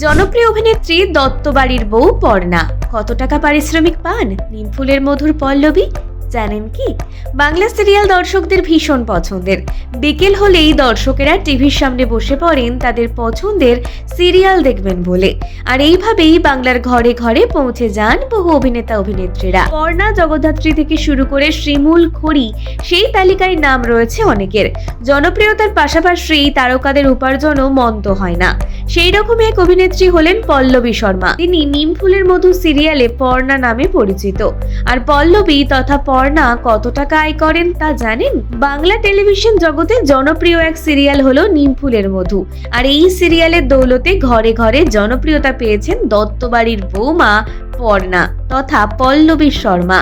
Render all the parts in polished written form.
জনপ্রিয় অভিনেত্রী দত্তবাড়ির বউ পর্ণা কত টাকা পারিশ্রমিক পান? নিমফুলের মধুর পল্লবী জানেন কি? বাংলা সিরিয়াল দর্শকদের ভীষণ পছন্দের। বিকেল হলেই দর্শকেরা টিভির সামনে বসে পড়েন তাদের পছন্দের সিরিয়াল দেখবেন বলে। আর এইভাবেই বাংলার ঘরে ঘরে পৌঁছে যান বহু অভিনেতা অভিনেত্রীরা। পর্ণা জগদ্ধাত্রী থেকে শুরু করে শ্রীমূল খড়ি, সেই তালিকায় নাম রয়েছে অনেকের। জনপ্রিয়তার পাশাপাশি এই তারকাদের উপার্জনও মন্দ হয় না। সেই রকম এক অভিনেত্রী হলেন পল্লবী শর্মা। তিনি নিমফুলের মধু সিরিয়ালে পর্ণা নামে পরিচিত। আর পল্লবী তথা পর্ণা কত টাকা আয় করেন তা জানেন? বাংলা টেলিভিশন জগতে জনপ্রিয় এক সিরিয়াল হলো নিমফুলের মধু। আর এই সিরিয়ালের দৌলতে ঘরে ঘরে জনপ্রিয়তা পেয়েছেন দত্তবাড়ির বৌমা পর্ণা তথা পল্লবী শর্মা।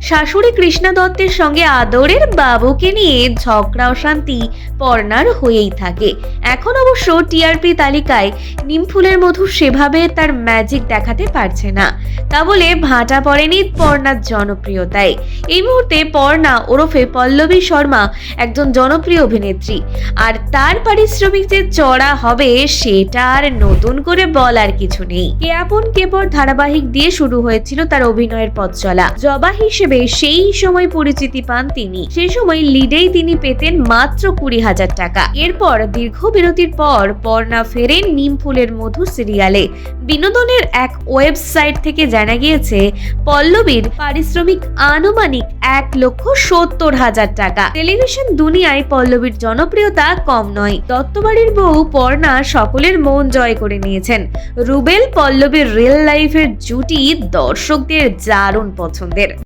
শাশুড়ি কৃষ্ণা দত্তের সঙ্গে আদরের বাবুকে নিয়ে ঝগড়া অশান্তি পর্ণার হয়েই থাকে। এখন অবশ্য টিআরপি তালিকায় নিমফুলের মধু সেভাবে তার ম্যাজিক দেখাতে পারছে না। তা বলে ভাটা পড়েনি পর্ণার জনপ্রিয়তায়। এই মুহূর্তে পর্ণা ওরফে পল্লবী শর্মা একজন জনপ্রিয় অভিনেত্রী। আর তার পারিশ্রমিক যে চড়া হবে সেটা আর নতুন করে বলার কিছু নেই। কে আপন কে পর ধারাবাহিক দিয়ে শুরু হয়েছিল তার অভিনয়ের পথ চলা। জবা হিসেবে সেই সময় পরিচিতি পান তিনি। সেই সময় লিডেই তিনি পেতেন মাত্র 20,000 টাকা। এরপর দীর্ঘ বিরতির পর পর্ণা ফেরেন নিমফুলের মধু সিরিয়ালে। বিনোদনের এক ওয়েবসাইট থেকে জানা গিয়েছে পল্লবীর পারিশ্রমিক আনুমানিক 1,70,000 টাকা। টেলিভিশন দুনিয়ায় পল্লবীর জনপ্রিয়তা কম নয়। দত্তবাড়ির বউ পর্ণা সকলের মন জয় করে নিয়েছেন। রুবেল পল্লবীর রিয়েল লাইফের জুটি দর্শকদের দারুণ পছন্দের।